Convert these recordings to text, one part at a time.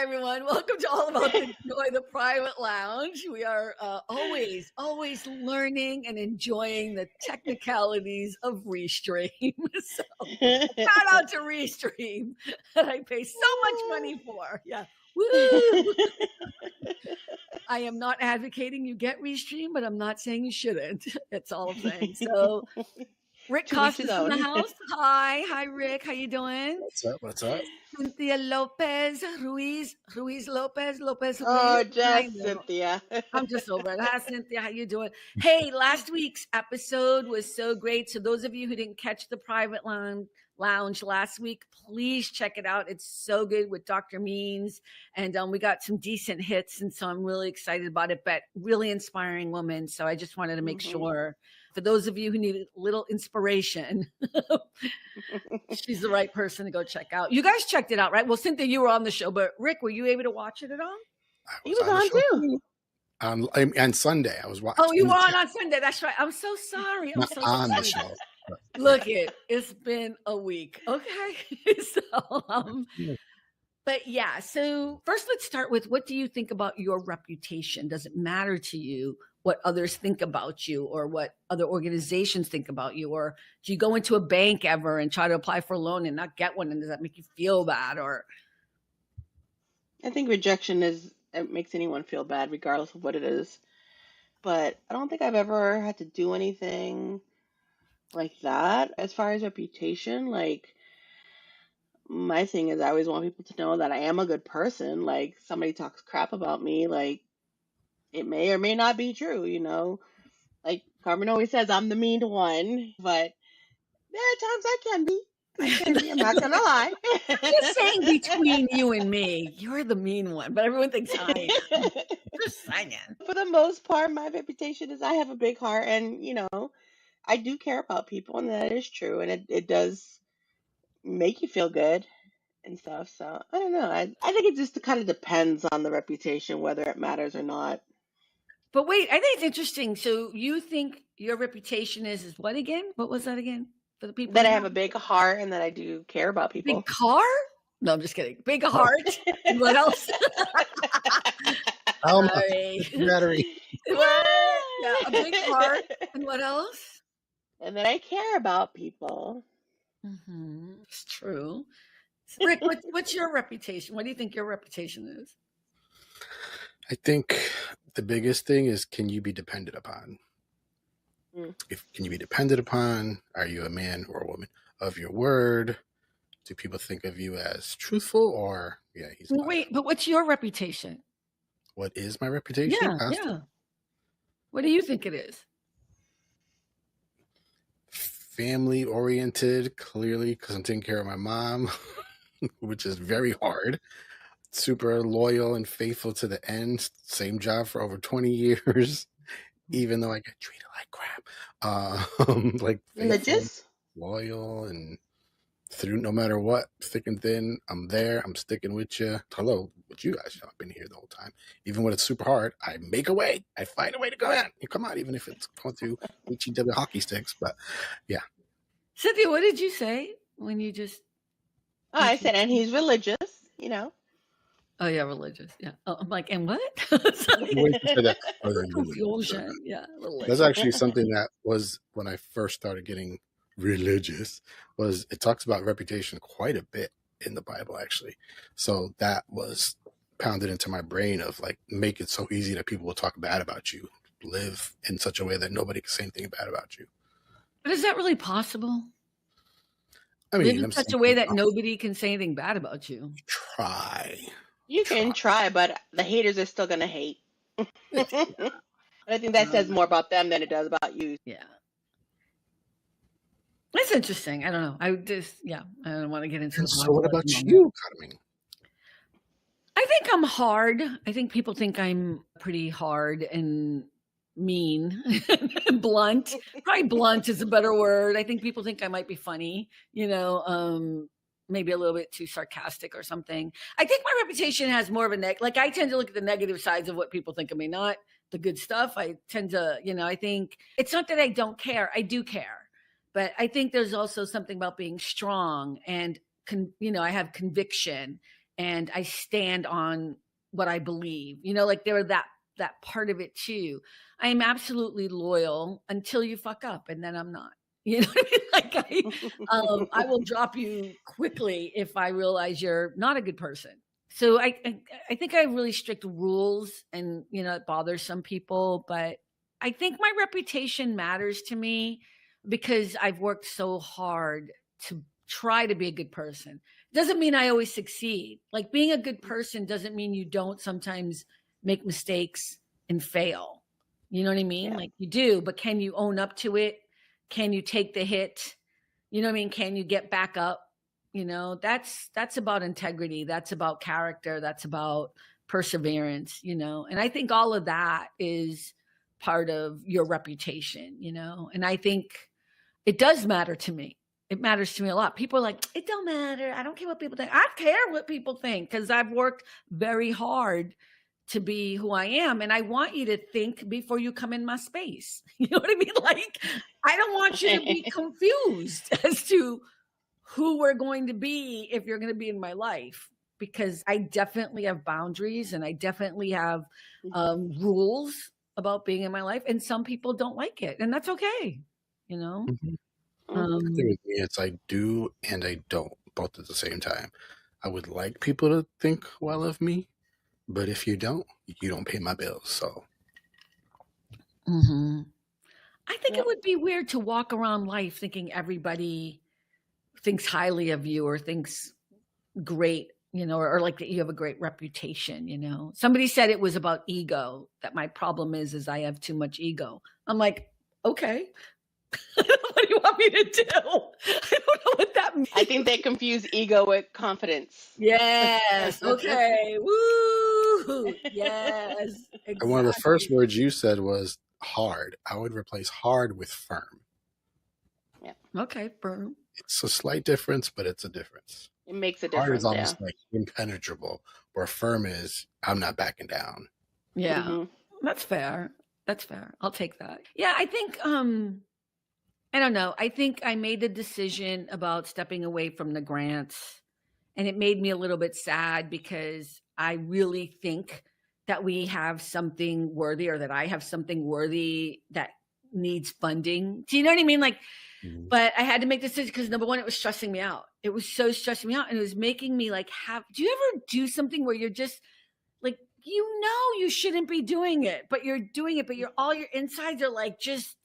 Hi, everyone. Welcome to All About the Joy, the Private Lounge. We are always learning and enjoying the technicalities of Restream. So, shout out to Restream that I pay so much money for. Yeah. Woo! I am not advocating you get Restream, but I'm not saying you shouldn't. That's all I'm saying. So, Rick To each his Costa's in the own. house. Hi, Rick. How you doing? What's up? Cynthia Lopez, Ruiz Lopez. Oh, Ruiz. I just know. Cynthia. I'm just over it. Hi, Cynthia. How you doing? Hey, last week's episode was so great. So those of you who didn't catch the private lounge last week, please check it out. It's so good with Dr. Means. And we got some decent hits. And so I'm really excited about it, but really inspiring woman. So I just wanted to make sure for those of you who need a little inspiration, she's the right person to go check out. You guys checked it out, right? Well, Cynthia, you were on the show, but Rick, were you able to watch it at all? He was on too. On Sunday, I was watching. Oh, you were on Sunday. That's right. I'm so sorry. I'm so on sorry. the show. Look, it's been a week. Okay. But yeah. So first, let's start with, what do you think about your reputation? Does it matter to you what others think about you or what other organizations think about you? Or do you go into a bank ever and try to apply for a loan and not get one? And does that make you feel bad? Or I think rejection it makes anyone feel bad, regardless of what it is. But I don't think I've ever had to do anything like that. As far as reputation, like, my thing is I always want people to know that I am a good person. Like, somebody talks crap about me, like, it may or may not be true, you know? Like Carmen always says, I'm the mean one, but there are times I can be. I'm not gonna lie. just saying, between you and me, you're the mean one, but everyone thinks I am. Just saying. For the most part, my reputation is I have a big heart, and I do care about people, and that is true, and it does make you feel good and stuff. So I don't know. I think it just kind of depends on the reputation, whether it matters or not. But wait, I think it's interesting. So you think your reputation is what again? What was that again? For the people That I have a big heart and that I do care about people. Big car? No, I'm just kidding. Big heart. And what else? Sorry. Battery. What? Yeah, a big heart. And what else? And that I care about people. It's true. Rick, what's your reputation? What do you think your reputation is? I think the biggest thing is, can you be depended upon? Can you be depended upon? Are you a man or a woman of your word? Do people think of you as truthful, or he's not? Wait, but what's your reputation? What is my reputation? Yeah. What do you think it is? Family oriented, clearly, because I'm taking care of my mom, which is very hard. Super loyal and faithful to the end. Same job for over 20 years, even though I get treated like crap. Like religious, loyal, and through no matter what, thick and thin, I'm there. I'm sticking with you. Hello, with you guys. I've been here the whole time. Even when it's super hard, I make a way. I find a way to go out. You come out, even if it's going through HEW hockey sticks. But yeah. Cynthia, what did you say when you just? Oh, I said, and he's religious. Oh yeah, religious. Yeah. Oh, I'm like, and what? Confusion. Yeah. Religious. That's actually something that was when I first started getting religious. Was it talks about reputation quite a bit in the Bible, actually. So that was pounded into my brain of like, make it so easy that people will talk bad about you. Live in such a way that nobody can say anything bad about you. But is that really possible? I mean, live in such a way that nobody can say anything bad about you. Try. You can try, but the haters are still gonna hate. I think that says more about them than it does about you. Yeah. That's interesting. I don't know. I don't want to get into. So what about you, Carmen? I think I'm hard. I think people think I'm pretty hard and mean, blunt. Probably blunt is a better word. I think people think I might be funny, maybe a little bit too sarcastic or something. I think my reputation has more of a like I tend to look at the negative sides of what people think of me, not the good stuff. I tend to, I think it's not that I don't care. I do care. But I think there's also something about being strong and, I have conviction and I stand on what I believe. You know, like there that part of it too. I am absolutely loyal until you fuck up, and then I'm not. You know what I mean? Like I will drop you quickly if I realize you're not a good person. So I think I have really strict rules, and you know it bothers some people, but I think my reputation matters to me because I've worked so hard to try to be a good person. Doesn't mean I always succeed. Like being a good person doesn't mean you don't sometimes make mistakes and fail. You know what I mean? Yeah. Like you do, but can you own up to it? Can you take the hit? You know what I mean? Can you get back up? You know, that's about integrity. That's about character. That's about perseverance, you know? And I think all of that is part of your reputation, you know? And I think it does matter to me. It matters to me a lot. People are like, it don't matter. I don't care what people think. I care what people think because I've worked very hard to be who I am. And I want you to think before you come in my space. You know what I mean? Like, I don't want you to be confused as to who we're going to be if you're going to be in my life, because I definitely have boundaries and I definitely have rules about being in my life. And some people don't like it, and that's okay. You know? The thing with me, it's I do and I don't, both at the same time. I would like people to think well of me, but if you don't pay my bills. So I think it would be weird to walk around life thinking everybody thinks highly of you or thinks great, you know, or like that you have a great reputation, you know. Somebody said it was about ego, that my problem is I have too much ego. I'm like, okay. What do you want me to do? I don't know what that means. I think they confuse ego with confidence. Yes. Okay. Woo. Yes. Exactly. And one of the first words you said was hard. I would replace hard with firm. Yeah. Okay. Firm. It's a slight difference, but it's a difference. It makes a Hard difference. is almost like impenetrable, where firm is I'm not backing down. Yeah. That's fair. That's fair. I'll take that. Yeah. I think, I don't know. I think I made the decision about stepping away from the grants, and it made me a little bit sad because I really think that we have something worthy, or that I have something worthy that needs funding. Do you know what I mean? Like, but I had to make the decision because number one, it was stressing me out. It was so stressing me out, and it was making me like do you ever do something where you're just like, you know, you shouldn't be doing it, but you're doing it, but all your insides are like just.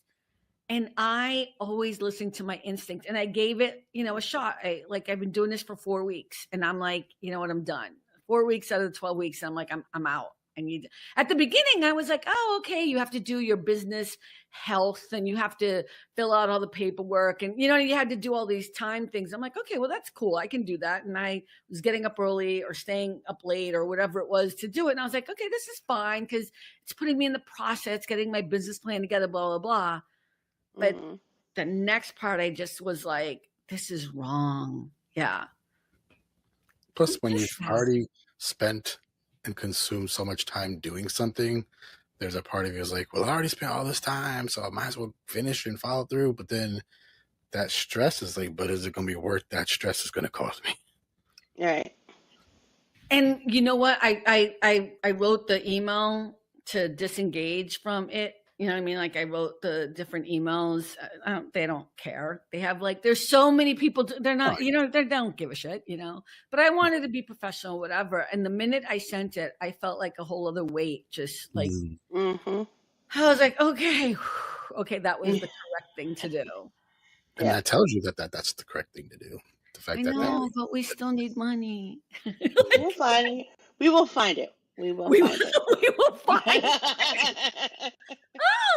And I always listen to my instinct, and I gave it, you know, a shot. I've been doing this for 4 weeks, and I'm like, you know what, I'm done. 4 weeks out of the 12 weeks, I'm like, I'm out. At the beginning, I was like, oh, okay, you have to do your business health, and you have to fill out all the paperwork, and you know, you had to do all these time things. I'm like, okay, well, that's cool. I can do that. And I was getting up early or staying up late or whatever it was to do it. And I was like, okay, this is fine because it's putting me in the process, getting my business plan together, blah, blah, blah. But the next part, I just was like, this is wrong. Yeah. Plus, when you've already spent and consumed so much time doing something, there's a part of you is like, well, I already spent all this time, so I might as well finish and follow through. But then that stress is like, but is it going to be worth that stress is going to cause me? Right. And you know what? I wrote the email to disengage from it. You know what I mean? Like I wrote the different emails. They don't care. They have like, there's so many people. They're not, you know, they don't give a shit, you know, but I wanted to be professional, whatever. And the minute I sent it, I felt like a whole other weight, just like, I was like, okay, that was the correct thing to do. And that tells you that's the correct thing to do. The fact but we still need money. We'll find it. We will find it. We will find it. We will find it.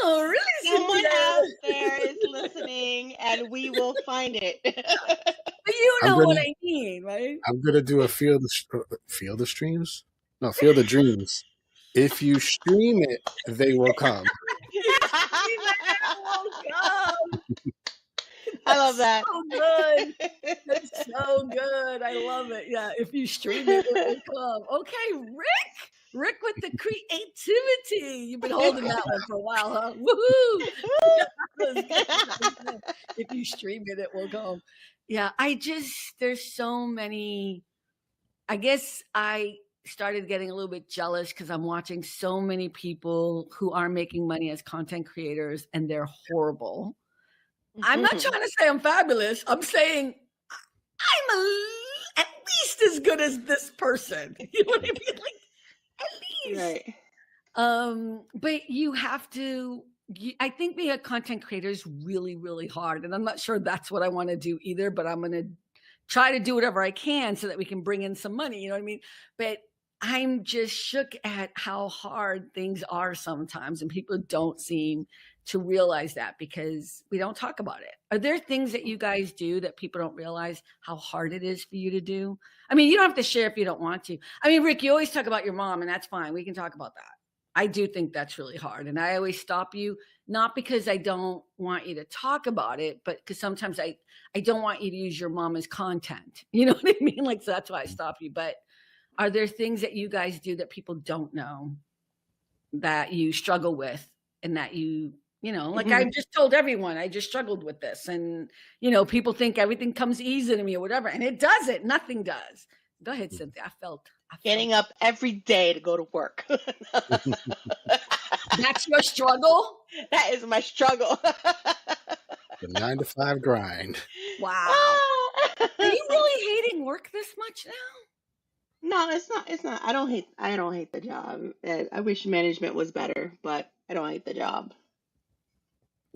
Oh, really? Someone out there is listening, and we will find it. You know what I mean, right? I'm gonna do a field of streams. No, field of dreams. If you stream it, they will come. I love that. So good. That's so good. I love it. Yeah. If you stream it, it will come. Okay, Rick with the creativity. You've been holding that one for a while, huh? Woohoo! If you stream it, it will come. Yeah. There's so many I guess I started getting a little bit jealous because I'm watching so many people who are making money as content creators and they're horrible. I'm not trying to say I'm fabulous. I'm saying I'm at least as good as this person. You know what I mean? Like, at least. Right. But you have to, I think being a content creator is really, really hard. And I'm not sure that's what I want to do either, but I'm going to try to do whatever I can so that we can bring in some money. You know what I mean? But I'm just shook at how hard things are sometimes. And people don't seem to realize that because we don't talk about it. Are there things that you guys do that people don't realize how hard it is for you to do? I mean, you don't have to share if you don't want to. I mean, Rick, you always talk about your mom, and that's fine. We can talk about that. I do think that's really hard. And I always stop you, not because I don't want you to talk about it, but because sometimes I don't want you to use your mom as content. You know what I mean? Like, so that's why I stop you. But are there things that you guys do that people don't know that you struggle with and that you know, like I just told everyone, I just struggled with this. And, you know, people think everything comes easy to me or whatever. And it doesn't. Nothing does. Go ahead, Cynthia. I felt Getting up every day to go to work. That's your struggle? That is my struggle. The 9 to 5 grind. Wow. Are you really hating work this much now? No, it's not. It's not. I don't hate the job. I wish management was better, but I don't hate the job.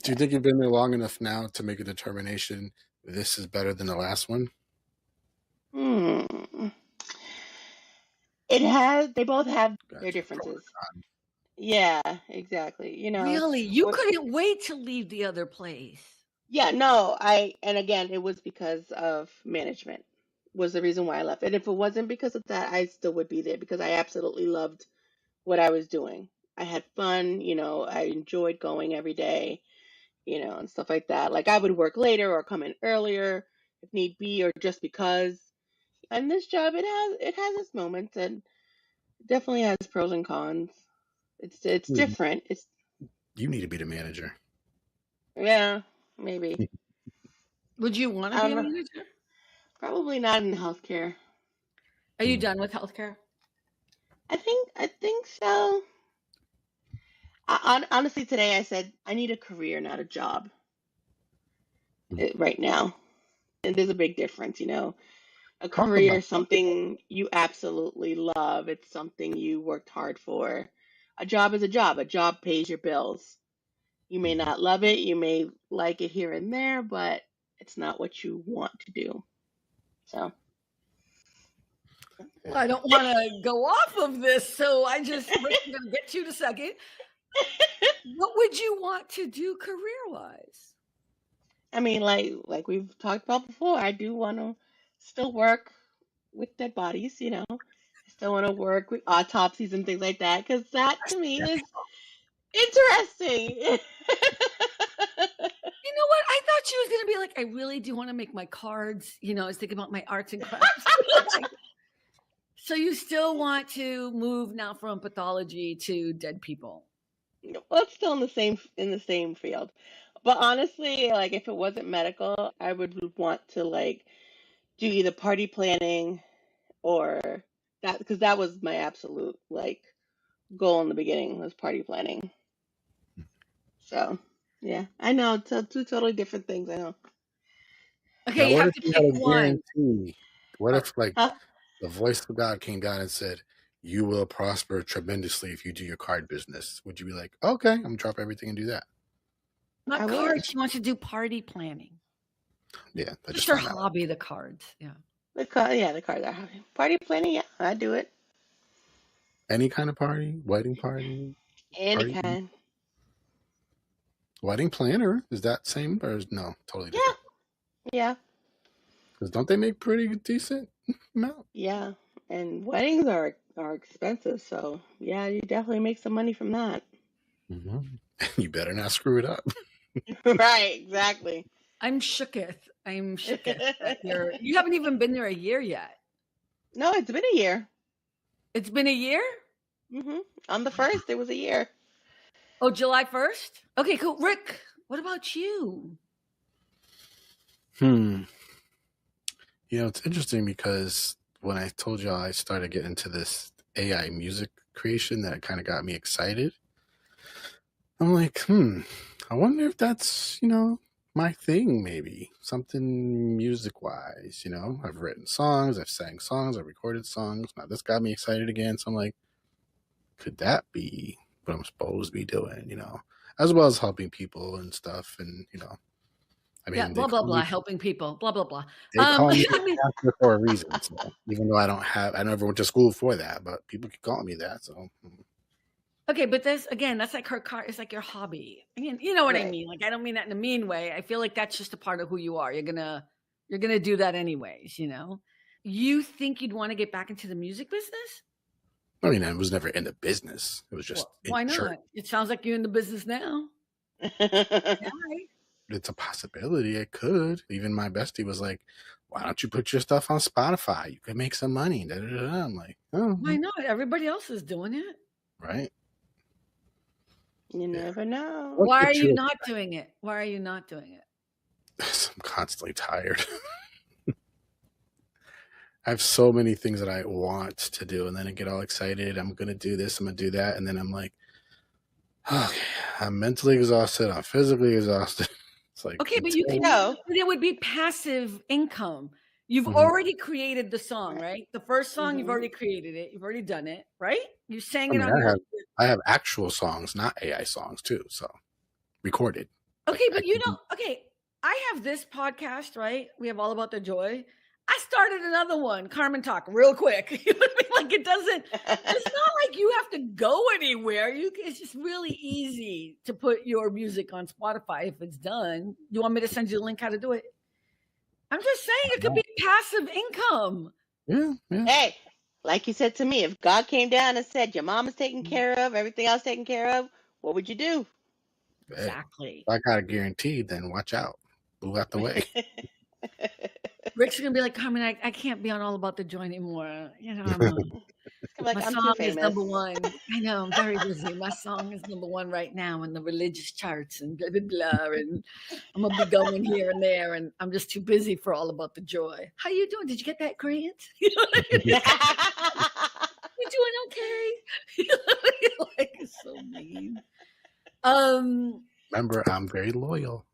Do you think you've been there long enough now to make a determination this is better than the last one? They both have their differences. Yeah, exactly. You know. Really? You couldn't wait to leave the other place. Yeah, no, and again, it was because of management was the reason why I left. And if it wasn't because of that, I still would be there because I absolutely loved what I was doing. I had fun, you know, I enjoyed going every day, you know, and stuff like that. Like I would work later or come in earlier if need be, or just because. And this job, it has its moments and definitely has pros and cons. It's different. You need to be the manager. Yeah, maybe. Would you want to be a manager? Probably not in healthcare. Are you done with healthcare? I think so. Honestly, today I said I need a career, not a job. Right now, and there's a big difference, you know. A career is something you absolutely love. It's something you worked hard for. A job is a job. A job pays your bills. You may not love it. You may like it here and there, but it's not what you want to do. So. Well, I don't want to go off of this, so I'm going to get to you in a second. What would you want to do career-wise? I mean, like we've talked about before, I do want to still work with dead bodies, you know. I still want to work with autopsies and things like that because that to me is interesting. You know what? I thought she was going to be like, I really do want to make my cards. You know, I was thinking about my arts and crafts. So you still want to move now from pathology to dead people? Well, it's still in the same field. But honestly, like if it wasn't medical, I would want to like do either party planning or that because that was my absolute like goal in the beginning was party planning. So yeah, I know two totally different things. I know. Okay, you have to pick one. What if like the voice of God came down and said, "You will prosper tremendously if you do your card business"? Would you be like, "Okay, I'm gonna drop everything and do that"? Not cards. She wants to do party planning. Yeah, that's her hobby. The cards. Yeah. The cards are hobby. Party planning. Yeah, I do it. Any kind of party, wedding party. Any kind. Wedding planner, is that same or is no totally different? Yeah. Because don't they make pretty decent amount? Yeah, and weddings are expensive, so yeah, you definitely make some money from that. You better not screw it up. Right, exactly. I'm shooketh. That you haven't even been there a year yet. No, it's been a year. It's been a year? On the 1st, it was a year. Oh, July 1st? Okay, cool. Rick, what about you? You know, it's interesting because when I told y'all I started getting into this AI music creation, that kind of got me excited. I'm like, I wonder if that's, my thing, maybe something music wise. I've written songs, I've sang songs, I've recorded songs. Now this got me excited again. So I'm like, could that be what I'm supposed to be doing, as well as helping people and stuff. And, I Yeah, mean, blah blah blah, helping people, blah blah blah. they call me I mean, pastor for a reason. So even though I never went to school for that, but people keep calling me that. So okay, but that's like her car. It's like your hobby. Again, you know what I Right. mean. Like, I don't mean that in a mean way. I feel like that's just a part of who you are. You're gonna do that anyways. You think you'd want to get back into the music business? I mean, I was never in the business. It was just Well, why in church. not? It sounds like you're in the business now. Yeah, It's a possibility. It could. Even my bestie was like, "Why don't you put your stuff on Spotify? You could make some money." Da, da, da, da. I'm like, "Oh, why not? Everybody else is doing it. right." You never know. What's Why the are you truth? not doing it? Why are you not doing it? I'm constantly tired. I have so many things that I want to do, and then I get all excited. I'm gonna do this. I'm gonna do that, and then I'm like, okay, I'm mentally exhausted. I'm physically exhausted. It's like, Okay, but you can. No. But it would be passive income. You've Mhm. already created the song, Right. right? The first song, you've Mhm. already created it. You've already done it, right? You sang I it mean, on your. I have actual songs, not AI songs too. So recorded. Okay, Like, but okay, I have this podcast, right? We have All About the Joy. I started another one, Carmen Talk, real quick. You know what I mean? Like, it's not like you have to go anywhere. It's just really easy to put your music on Spotify if it's done. You want me to send you the link how to do it? I'm just saying it could be passive income. yeah. Hey, like you said to me, if God came down and said your mom is taken care of, everything else taken care of, what would you do? Hey, Exactly. if I got it guaranteed, then watch out. Move out the way. Rick's gonna be like, Carmen, I can't be on All About the Joy anymore. I'm like, My I'm too song is famous. number one. I know, I'm very busy. My song is number one right now in the religious charts and blah, blah, blah. And I'm going to be going here and there. And I'm just too busy for All About the Joy. How you doing? Did you get that grant? You doing okay? Like, it's so mean. Remember, I'm very loyal.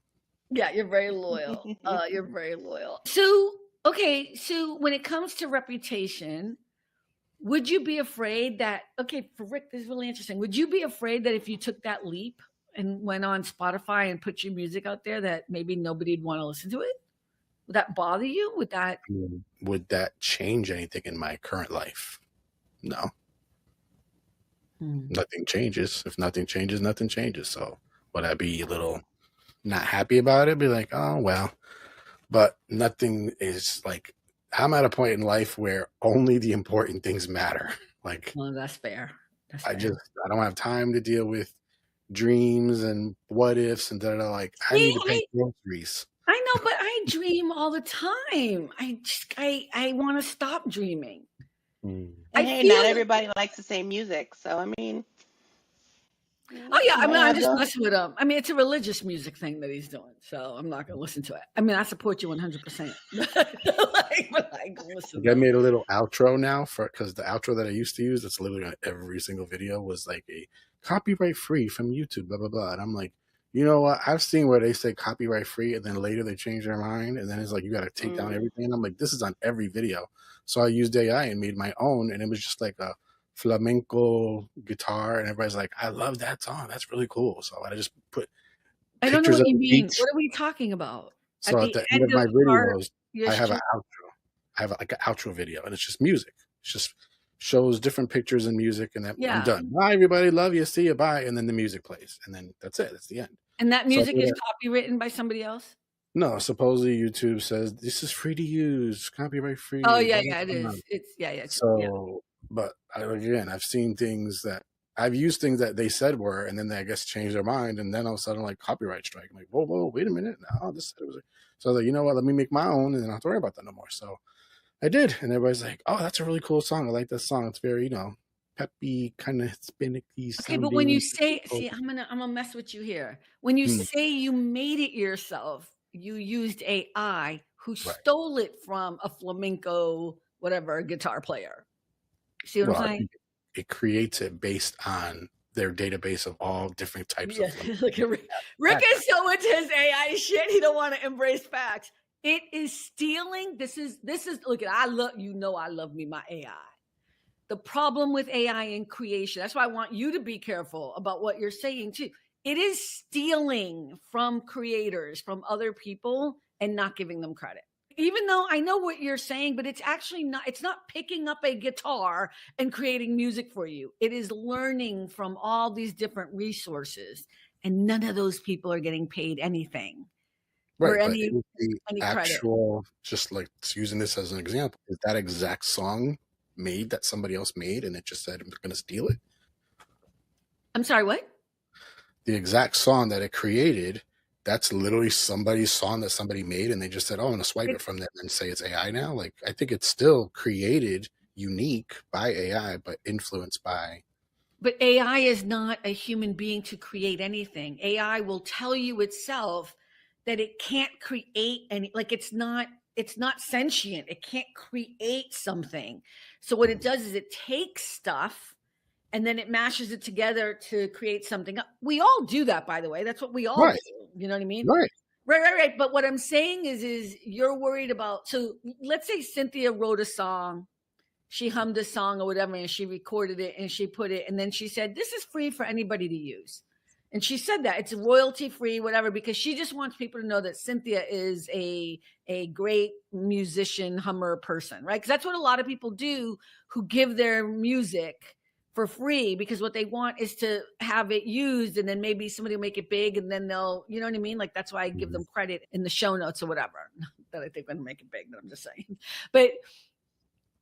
Yeah, you're very loyal. You're very loyal. So, okay. So when it comes to reputation, would you be afraid that, okay, for Rick, this is really interesting. Would you be afraid that if you took that leap and went on Spotify and put your music out there, that maybe nobody'd want to listen to it? Would that bother you? Would that change anything in my current life? No. Nothing changes. If nothing changes, nothing changes. So would I be a little not happy about it? Be like, oh, well, but nothing is like, I'm at a point in life where only the important things matter. Like, well, that's fair. I don't have time to deal with dreams and what ifs and da-da-da. Like, I need to pay groceries. I know, but I dream all the time. I want to stop dreaming. Hey, not everybody likes the same music. So, I mean. Oh, yeah. I mean, I'm just messing with him. I mean, it's a religious music thing that he's doing. So I'm not going to listen to it. I mean, I support you 100%. I made a little outro now because the outro that I used to use, that's literally on every single video, was like a copyright free from YouTube, blah, blah, blah. And I'm like, you know what? I've seen where they say copyright free and then later they change their mind. And then it's like, you got to take down everything. And I'm like, this is on every video. So I used AI and made my own. And it was just like a flamenco guitar. And everybody's like, I love that song. That's really cool. So I just put I don't know what you mean. What are we talking about? So at the end of my videos, I have an outro. I have like an outro video, and it's just music. It just shows different pictures and music, and I'm done. Bye, everybody. Love you. See you. Bye. And then the music plays, and then that's it. That's the end. And that music is copywritten by somebody else? No, supposedly YouTube says this is free to use, copyright free. Oh yeah, it is. It's So, but again, I've seen things that I've used things that they said were, and then they, I guess, changed their mind, and then all of a sudden, like copyright strike. I'm like, whoa, wait a minute. No, this said it was. So I was like, you know what? Let me make my own, and then I don't have to worry about that no more. So I did, and everybody's like, oh, that's a really cool song. I like that song. It's very, peppy, kind of spinnicky. Okay, but when you say, see, I'm gonna mess with you here. When you say you made it yourself, you used AI who stole it from a flamenco whatever, a guitar player. See what I'm I saying? think it creates it based on their database of all different types Yeah, of look at Rick. Rick is so into his AI shit. He don't want to embrace facts. It is stealing. This is look at, I love, I love me my AI. The problem with AI in creation, that's why I want you to be careful about what you're saying too. It is stealing from creators, from other people, and not giving them credit. Even though I know what you're saying, but it's actually not, it's not picking up a guitar and creating music for you. It is learning from all these different resources, and none of those people are getting paid anything. Or Right, but any the credit. actual, just like using this as an example, is that exact song made that somebody else made and it just said, I'm going to steal it? I'm sorry, what? The exact song that it created, that's literally somebody's song that somebody made and they just said, oh, I'm going to swipe it from them and say it's AI now. Like, I think it's still created unique by AI, but influenced by. But AI is not a human being to create anything. AI will tell you itself that it can't create any, like it's not sentient. It can't create something. So what it does is it takes stuff and then it mashes it together to create something. We all do that, by the way. That's what we all do. You know what I mean? Right. Right. But what I'm saying is you're worried about, so let's say Cynthia wrote a song, she hummed a song or whatever, and she recorded it and she put it, and then she said, this is free for anybody to use. And she said that it's royalty free, whatever, because she just wants people to know that Cynthia is a great musician, hummer person, right? Because that's what a lot of people do who give their music for free, because what they want is to have it used, and then maybe somebody will make it big, and then they'll, you know what I mean? Like, that's why I give them credit in the show notes or whatever. Not that I think I'm going to make it big, but I'm just saying. But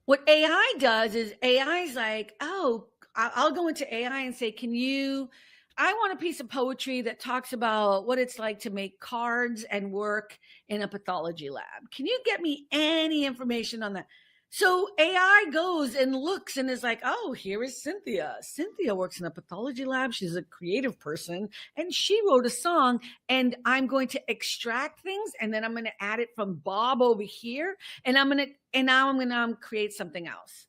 what AI does is AI's like, oh, I'll go into AI and say, I want a piece of poetry that talks about what it's like to make cards and work in a pathology lab. Can you get me any information on that? So AI goes and looks and is like, oh, here is Cynthia. Cynthia works in a pathology lab. She's a creative person and she wrote a song, and I'm going to extract things and then I'm going to add it from Bob over here. And now I'm going to create something else.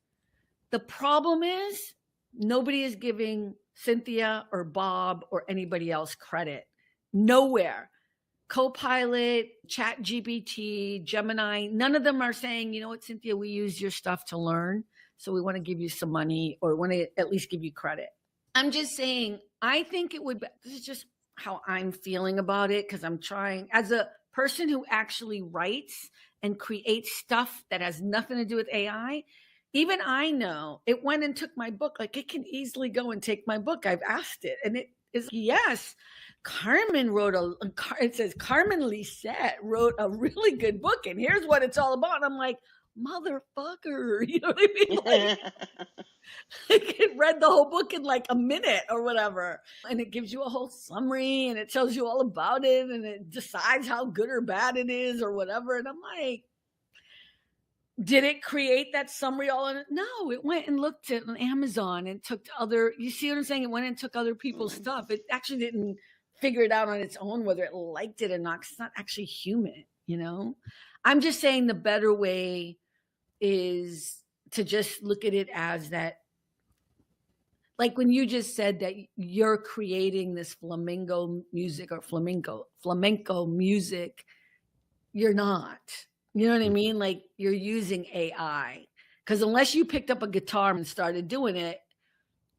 The problem is nobody is giving Cynthia or Bob or anybody else credit. Nowhere. Copilot, ChatGPT, Gemini, none of them are saying, you know what, Cynthia, we use your stuff to learn, so we want to give you some money or want to at least give you credit. I'm just saying, I think it would, this is just how I'm feeling about it, because I'm trying, as a person who actually writes and creates stuff that has nothing to do with AI, even I know it went and took my book. Like, it can easily go and take my book. I've asked it, and it is, yes. Carmen it says Carmen Lisette wrote a really good book, and here's what it's all about. And I'm like, motherfucker, you know what I mean? Like, it read the whole book in like a minute or whatever, and it gives you a whole summary and it tells you all about it and it decides how good or bad it is or whatever. And I'm like, did it create that summary all in it? No, it went and looked at on Amazon and took other, you see what I'm saying? It went and took other people's stuff. It actually didn't figure it out on its own, whether it liked it or not, 'cause it's not actually human, you know? I'm just saying the better way is to just look at it as that, like when you just said that you're creating this flamenco music or flamenco music, you're not. You know what I mean? Like, you're using AI, because unless you picked up a guitar and started doing it,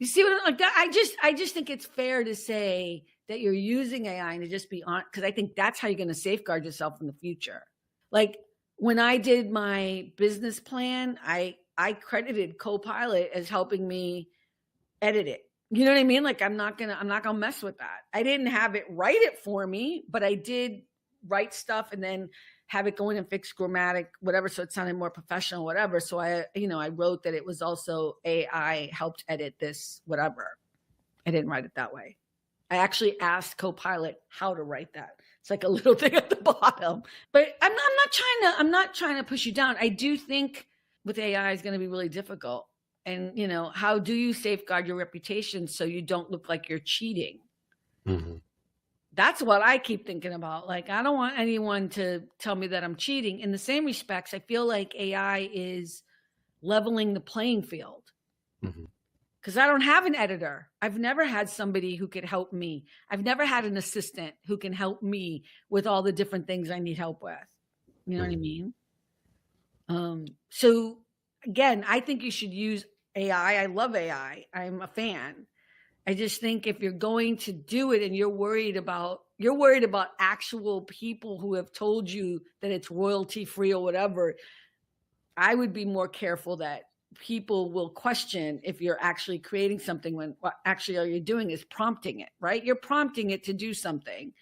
you see what like that? I just think it's fair to say that you're using AI and to just be on, because I think that's how you're going to safeguard yourself in the future. Like when I did my business plan, I credited Copilot as helping me edit it. You know what I mean? Like, I'm not gonna mess with that. I didn't have it write it for me, but I did write stuff and then have it go in and fix grammatic, whatever, so it sounded more professional, whatever. So I wrote that it was also AI helped edit this, whatever. I didn't write it that way. I actually asked Copilot how to write that. It's like a little thing at the bottom. But I'm not trying to push you down. I do think with AI is going to be really difficult. And, how do you safeguard your reputation so you don't look like you're cheating? Mm-hmm. That's what I keep thinking about. Like, I don't want anyone to tell me that I'm cheating. In the same respects, I feel like AI is leveling the playing field. Mhm. Because I don't have an editor. I've never had somebody who could help me. I've never had an assistant who can help me with all the different things I need help with. You know what I mean? So again, I think you should use AI. I love AI. I'm a fan. I just think if you're going to do it and you're worried about actual people who have told you that it's royalty free or whatever, I would be more careful that people will question if you're actually creating something when what actually all you're doing is prompting it, right? You're prompting it to do something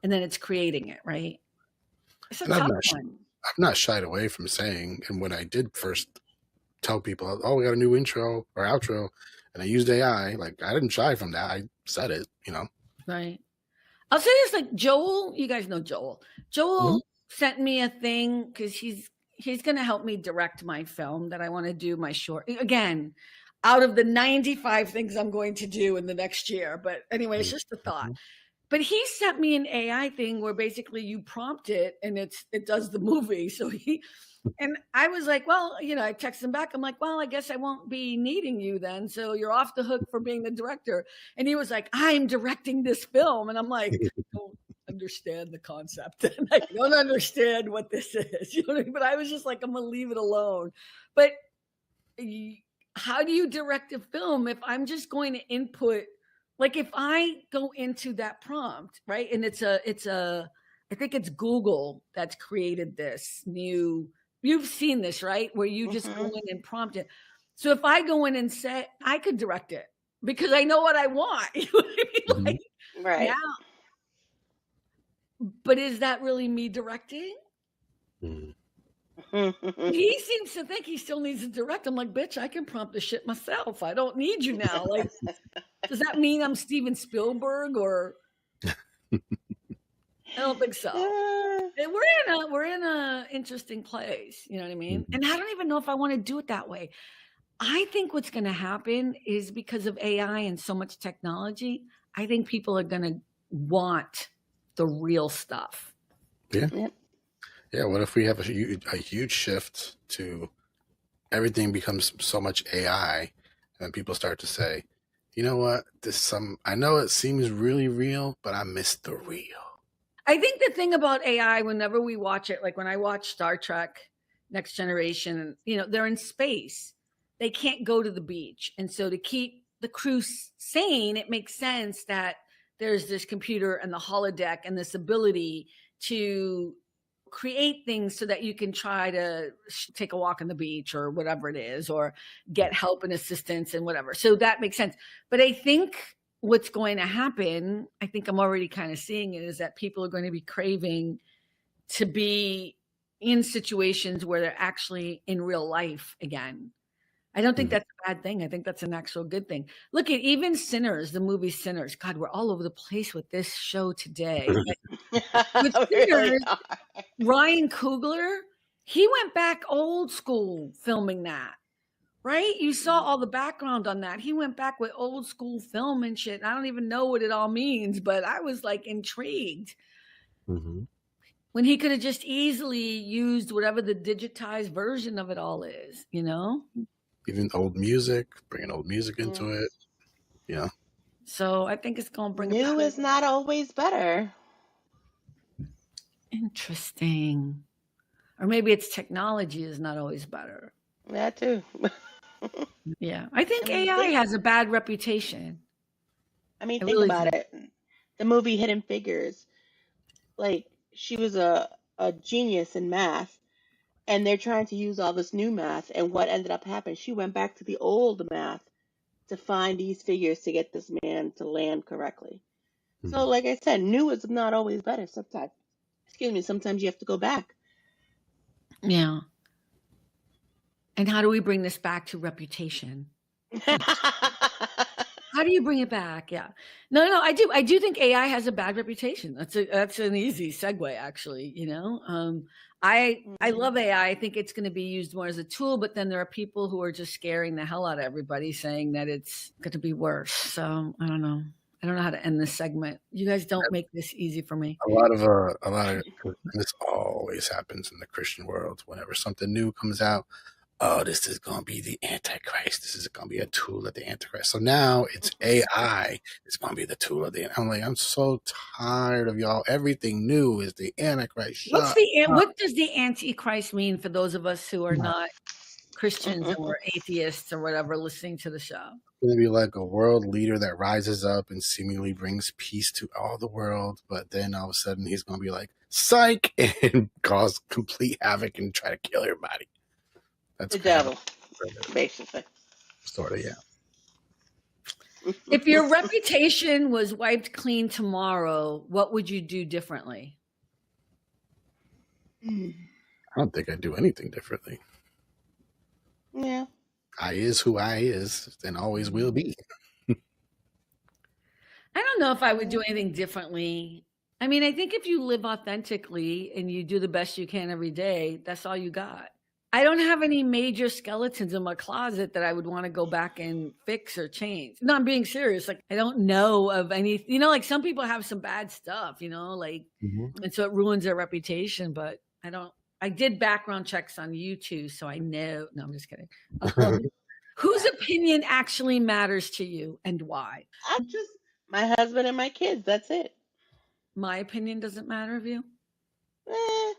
and then it's creating it, right? It's a And tough one. I've not shied away from saying, and when I did first tell people, oh, we got a new intro or outro, and I used AI, like I didn't shy from that. I said it, Right. I'll say this, like Joel, you guys know Joel. Joel sent me a thing because he's going to help me direct my film that I want to do, my short. Again, out of the 95 things I'm going to do in the next year. But anyway, it's just a thought. But he sent me an AI thing where basically you prompt it and it does the movie. So and I was like, well, I text him back. I'm like, well, I guess I won't be needing you then. So you're off the hook for being the director. And he was like, I'm directing this film. And I'm like, I don't understand the concept. And I don't understand what this is. But I was just like, I'm going to leave it alone. But how do you direct a film if I'm just going to input? Like if I go into that prompt, right? And I think it's Google that's created this new, you've seen this, right? Where you just go in and prompt it. So if I go in and say, I could direct it because I know what I want. You know what I mean? Like, right. yeah. But is that really me directing? He seems to think he still needs to direct. I'm like, bitch, I can prompt the shit myself. I don't need you now. Like, does that mean I'm Steven Spielberg or? I don't think so. And we're in a interesting place. You know what I mean? And I don't even know if I want to do it that way. I think what's going to happen is because of AI and so much technology, I think people are going to want the real stuff. Yeah. Yeah. What if we have a huge shift to everything becomes so much AI and people start to say, you know what, I know it seems really real, but I miss the real. I think the thing about AI, whenever we watch it, like when I watch Star Trek, Next Generation, they're in space. They can't go to the beach. And so to keep the crew sane, it makes sense that there's this computer and the holodeck and this ability to create things so that you can try to take a walk on the beach or whatever it is, or get help and assistance and whatever. So that makes sense. But I think what's going to happen, I think I'm already kind of seeing it, is that people are going to be craving to be in situations where they're actually in real life again. I don't think that's a bad thing. I think that's an actual good thing. Look at even Sinners, the movie Sinners. God, we're all over the place with this show today. With Sinners, Ryan Coogler, he went back old school filming that, right? You saw all the background on that. He went back with old school film and shit. I don't even know what it all means, but I was like intrigued. When he could have just easily used whatever the digitized version of it all is, Even old music, bringing old music into it. Yeah. So I think it's going to bring new is not always better. Interesting. Or maybe it's technology is not always better. That too. Yeah. I think AI has a bad reputation. I mean, think about it. The movie Hidden Figures, like she was a genius in math, and they're trying to use all this new math. And what ended up happening, she went back to the old math to find these figures to get this man to land correctly. So like I said, new is not always better. Sometimes you have to go back. Yeah. And how do we bring this back to reputation? How do you bring it back? Yeah. No, I do think AI has a bad reputation. That's an easy segue, actually. I love AI. I think it's going to be used more as a tool, but then there are people who are just scaring the hell out of everybody, saying that it's going to be worse. So I don't know. I don't know how to end this segment. You guys don't make this easy for me. A lot of this always happens in the Christian world. Whenever something new comes out, oh, this is going to be the Antichrist. This is going to be a tool of the Antichrist. So now it's AI. It's going to be the tool of the. I'm like, I'm so tired of y'all. Everything new is the Antichrist. Shut up. What does the Antichrist mean for those of us who are not Christians or atheists or whatever listening to the show? It's going to be like a world leader that rises up and seemingly brings peace to all the world. But then all of a sudden he's going to be like, psych, and cause complete havoc and try to kill everybody. That's the devil, basically. Sort of, yeah. If your reputation was wiped clean tomorrow, what would you do differently? I don't think I'd do anything differently. Yeah. I is who I is and always will be. I don't know if I would do anything differently. I mean, I think if you live authentically and you do the best you can every day, that's all you got. I don't have any major skeletons in my closet that I would want to go back and fix or change. No, I'm being serious. Like, I don't know of any, like some people have some bad stuff, like, and so it ruins their reputation, but I did background checks on you too, so I know. No, I'm just kidding. Whose opinion actually matters to you and why? My husband and my kids. That's it. My opinion doesn't matter of you?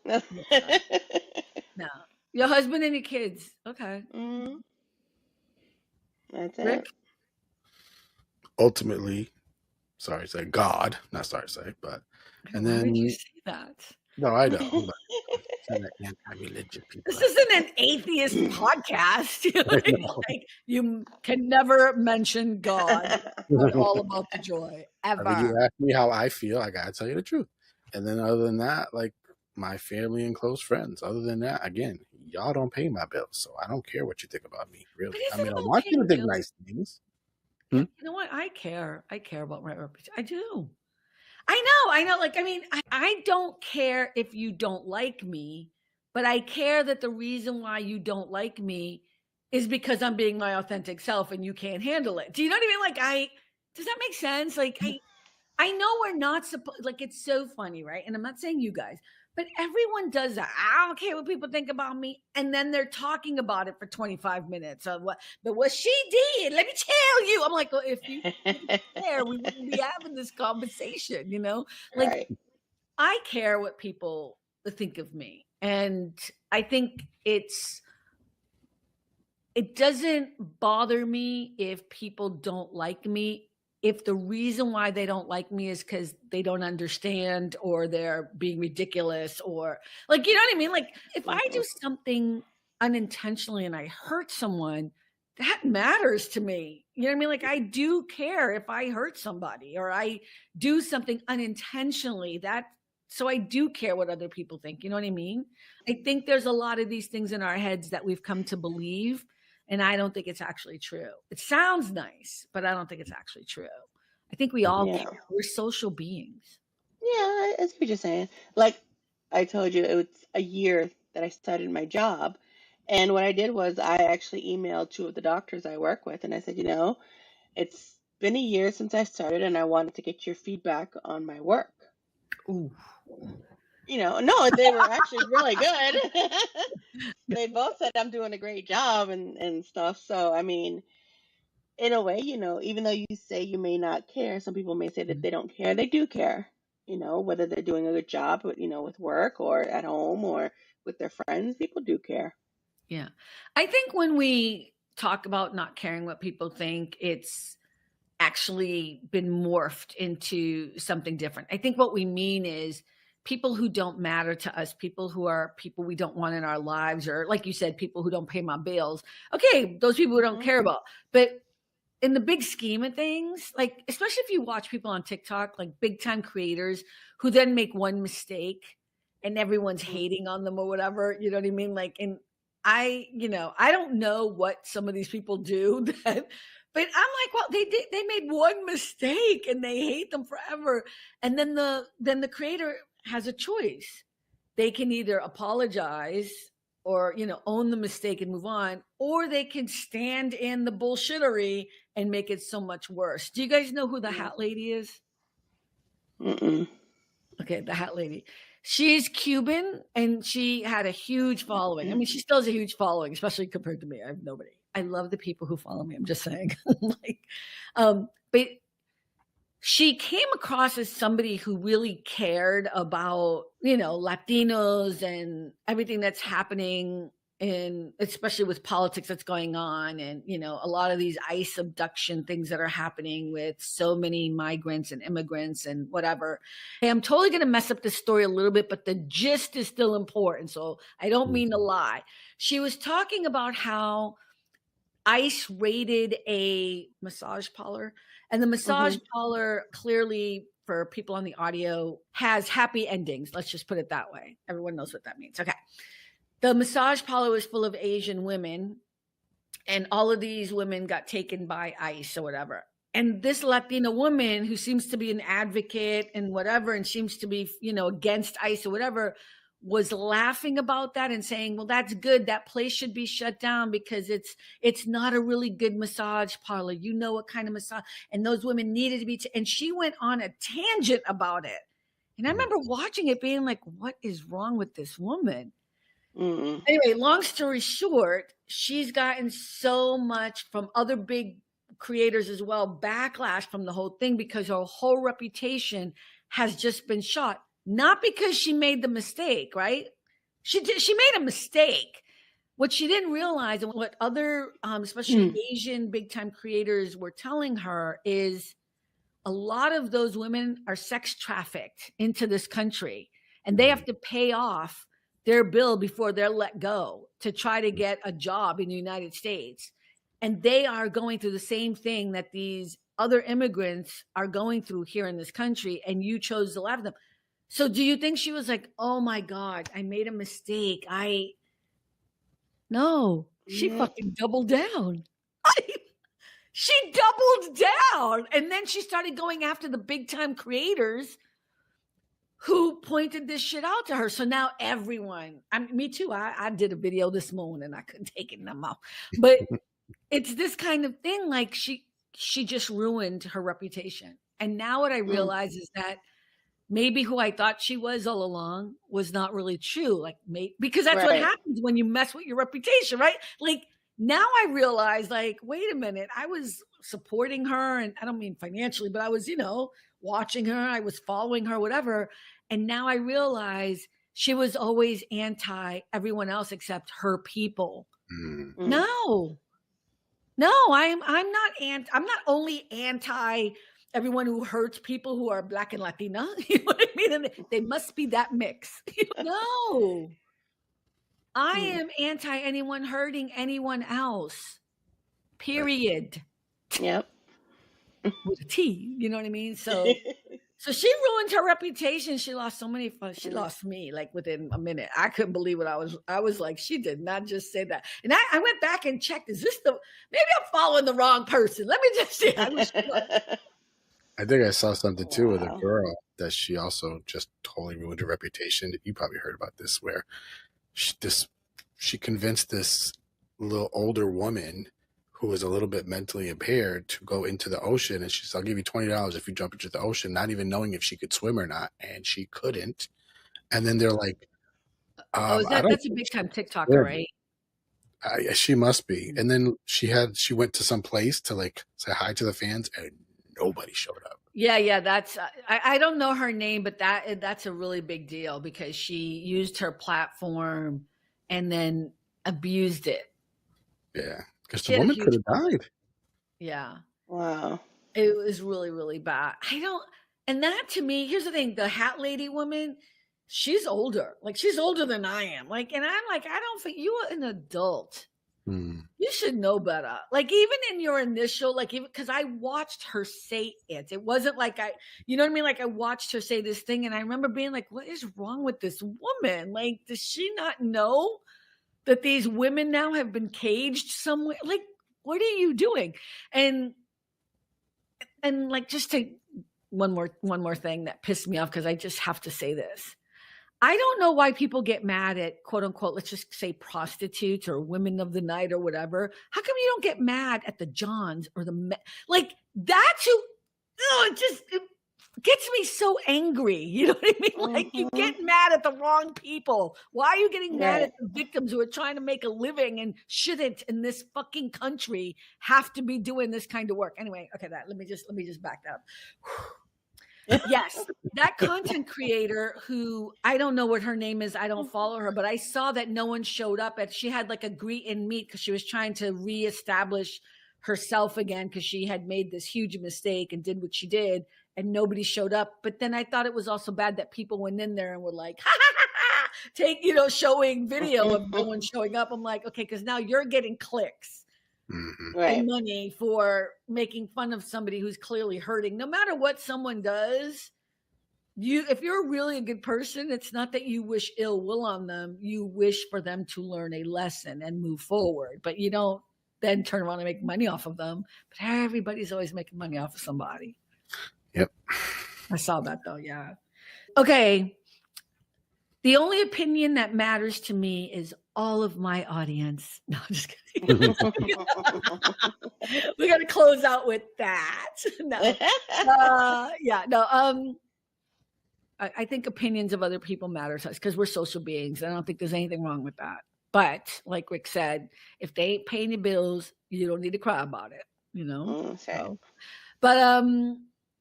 No. No. Your husband and your kids. Okay. Mm-hmm. That's Rick? it. Ultimately, sorry to say God, not sorry to say, but and Why then would you say that? No, I know. But anti-religion people. This isn't an atheist podcast. Like, you can never mention God. But all about the joy ever. I mean, you ask me how I feel, I gotta tell you the truth. And then other than that, like my family and close friends. Other than that, again, y'all don't pay my bills, so I don't care what you think about me. Really, I mean, I want you to think nice things. You know what? I care. I care about my reputation. I do. I know. Like, I mean, I don't care if you don't like me, but I care that the reason why you don't like me is because I'm being my authentic self and you can't handle it. Do you know what I mean? Like, does that make sense? Like, I know we're not supposed, like, it's so funny, right? And I'm not saying you guys, but everyone does that. I don't care what people think about me. And then they're talking about it for 25 minutes of what she did. Let me tell you. I'm like, well, if you care, we wouldn't be having this conversation, Like, right. I care what people think of me. And I think it doesn't bother me if people don't like me, if the reason why they don't like me is because they don't understand or they're being ridiculous or like, you know what I mean? Like if I do something unintentionally and I hurt someone, that matters to me. You know what I mean? Like I do care if I hurt somebody or I do something unintentionally, so I do care what other people think. You know what I mean? I think there's a lot of these things in our heads that we've come to believe. And I don't think it's actually true. It sounds nice, but I don't think it's actually true. I think we all care. We're social beings. Yeah, that's what you're saying. Like I told you, it was a year that I started my job. And what I did was I actually emailed 2 of the doctors I work with. And I said, it's been a year since I started and I wanted to get your feedback on my work. Ooh. No, they were actually really good. They both said I'm doing a great job and stuff. So, I mean, in a way, even though you say you may not care, some people may say that they don't care. They do care, whether they're doing a good job, with work or at home or with their friends, people do care. Yeah. I think when we talk about not caring what people think, it's actually been morphed into something different. I think what we mean is people who don't matter to us, people we don't want in our lives, or like you said, people who don't pay my bills. Okay, those people we don't care about. But in the big scheme of things, like especially if you watch people on TikTok, like big time creators who then make one mistake and everyone's hating on them or whatever, you know what I mean? Like, and I don't know what some of these people do that, but I'm like, well, they made one mistake and they hate them forever. And then the creator has a choice. They can either apologize or, own the mistake and move on, or they can stand in the bullshittery and make it so much worse. Do you guys know who the hat lady is? Mm-mm. Okay, the hat lady. She's Cuban and she had a huge following. I mean, she still has a huge following, especially compared to me. I have nobody. I love the people who follow me. I'm just saying. But she came across as somebody who really cared about, Latinos and everything that's happening, and especially with politics that's going on, and a lot of these ICE abduction things that are happening with so many migrants and immigrants and whatever. Hey, I'm totally going to mess up this story a little bit, but the gist is still important, so I don't mean to lie. She was talking about how ICE raided a massage parlor, and the massage parlor, clearly for people on the audio, has happy endings. Let's just put it that way. Everyone knows what that means. Okay. The massage parlor was full of Asian women, and all of these women got taken by ICE or whatever. And this Latina woman, who seems to be an advocate and whatever, and seems to be, against ICE or whatever, was laughing about that and saying, well, that's good. That place should be shut down because it's not a really good massage parlor. You know what kind of massage, and those women needed to be, and she went on a tangent about it. And I remember watching it being like, what is wrong with this woman? Anyway, long story short, she's gotten so much from other big creators as well, backlash from the whole thing, because her whole reputation has just been shot. Not because she made the mistake, right? She made a mistake. What she didn't realize, and what other, especially Asian big time creators were telling her, is a lot of those women are sex trafficked into this country, and they have to pay off their bill before they're let go to try to get a job in the United States. And they are going through the same thing that these other immigrants are going through here in this country, and you chose to laugh at them. So do you think she was like, oh my God, I made a mistake? No, she fucking doubled down. She doubled down. And then she started going after the big time creators who pointed this shit out to her. So now everyone, me too. I did a video this morning. I couldn't take it in my mouth. But it's this kind of thing. Like she just ruined her reputation. And now what I realize is that maybe who I thought she was all along was not really true. Like, because that's what happens when you mess with your reputation, right? Like now I realize, like, wait a minute, I was supporting her, and I don't mean financially, but I was, watching her, I was following her, whatever. And now I realize she was always anti everyone else except her people. No, I'm not only anti everyone who hurts people who are Black and Latina. You know what I mean? And they must be that mix. No, I am anti anyone hurting anyone else. Period. Yep. With a T, you know what I mean? So she ruined her reputation. She lost so many fun. She lost me like within a minute. I couldn't believe what I was like, she did not just say that. And I went back and checked, maybe I'm following the wrong person. Let me just see. I think I saw something too with a girl that she also just totally ruined her reputation. You probably heard about this, where she convinced this little older woman who was a little bit mentally impaired to go into the ocean, and she said, I'll give you $20 if you jump into the ocean, not even knowing if she could swim or not, and she couldn't. And then they're like, that's a big time TikToker, right? She must be. And then she went to some place to like say hi to the fans, and nobody showed up. Yeah. That's I don't know her name, but that's a really big deal, because she used her platform and then abused it. Yeah, because the woman could have died. Yeah. Wow. It was really, really bad. And that, to me, here's the thing: the hat lady woman, she's older. Like, she's older than I am. Like, and I'm like, I don't think you are an adult. You should know better. Like, even in your initial, like, even because I watched her say it. It wasn't like you know what I mean? Like, I watched her say this thing, and I remember being like, what is wrong with this woman? Like, does she not know that these women now have been caged somewhere? Like, what are you doing? And like, just to one more thing that pissed me off, because I just have to say this. I don't know why people get mad at, quote unquote, let's just say prostitutes or women of the night or whatever. How come you don't get mad at the Johns or like, that's who, it gets me so angry. You know what I mean? Like, you get mad at the wrong people. Why are you getting mad at the victims who are trying to make a living and shouldn't in this fucking country have to be doing this kind of work? Anyway, okay, let me just back up. Yes, that content creator who, I don't know what her name is. I don't follow her, but I saw that no one showed up she had like a greet and meet because she was trying to reestablish herself again because she had made this huge mistake and did what she did, and nobody showed up. But then I thought it was also bad that people went in there and were like, ha, ha, ha, ha, take, showing video of no one showing up. I'm like, okay, because now you're getting clicks. And money for making fun of somebody who's clearly hurting. No matter what someone does, if you're really a good person, it's not that you wish ill will on them. You wish for them to learn a lesson and move forward, but you don't then turn around and make money off of them. But everybody's always making money off of somebody. Yep. I saw that though. Yeah. Okay. The only opinion that matters to me is all of my audience. No, I'm just kidding. We got to close out with that. No. I think opinions of other people matter to us because we're social beings. I don't think there's anything wrong with that. But like Rick said, if they ain't paying your bills, you don't need to cry about it, Okay. So, but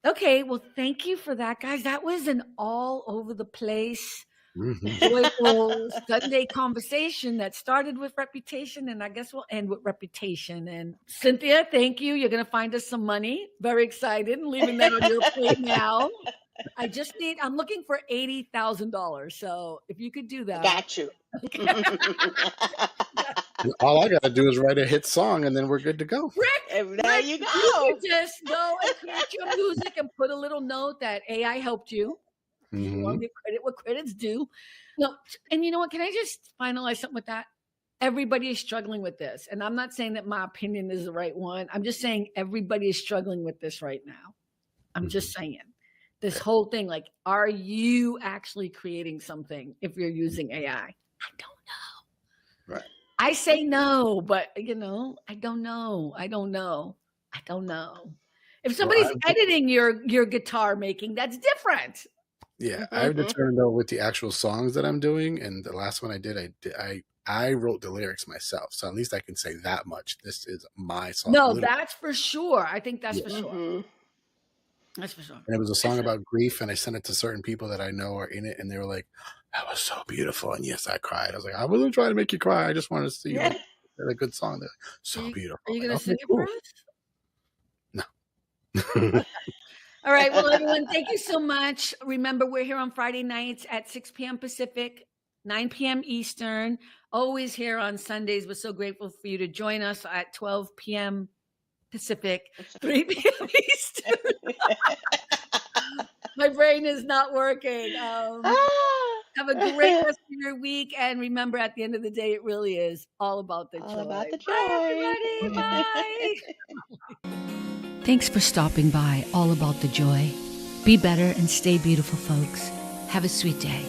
okay, well, thank you for that, guys. That was an all over the place, joyful Sunday conversation that started with reputation, and I guess we'll end with reputation. And Cynthia, thank you. You're going to find us some money. Very excited and leaving that on your plate now. I'm looking for $80,000. So if you could do that. Got you. All I got to do is write a hit song and then we're good to go. Rick, there you go. You just go and create your music and put a little note that AI helped you. You want to give credit where credit's due. No, and you know what? Can I just finalize something with that? Everybody is struggling with this. And I'm not saying that my opinion is the right one. I'm just saying everybody is struggling with this right now. I'm just saying. This whole thing, like, are you actually creating something if you're using AI? I don't know. Right. I say no, but I don't know. If somebody's editing your guitar making, that's different. Yeah, I've determined though with the actual songs that I'm doing, and the last one I did, I wrote the lyrics myself, so at least I can say that much. This is my song. No, that's for sure. I think that's for sure. That's for sure. And it was a song about grief, and I sent it to certain people that I know are in it, and they were like, "That was so beautiful." And yes, I cried. I was like, "I wasn't trying to make you cry. I just wanted to see you had a good song." They're like, so beautiful. Are you going to sing it for us? No. All right. Well, everyone, thank you so much. Remember, we're here on Friday nights at 6 p.m. Pacific, 9 p.m. Eastern. Always here on Sundays. We're so grateful for you to join us at 12 p.m. Pacific, 3 p.m. Eastern. My brain is not working. Have a great rest of your week. And remember, at the end of the day, it really is all about the joy. All about the joy. Bye, everybody. Bye. Thanks for stopping by All About the Joy. Be better and stay beautiful, folks. Have a sweet day.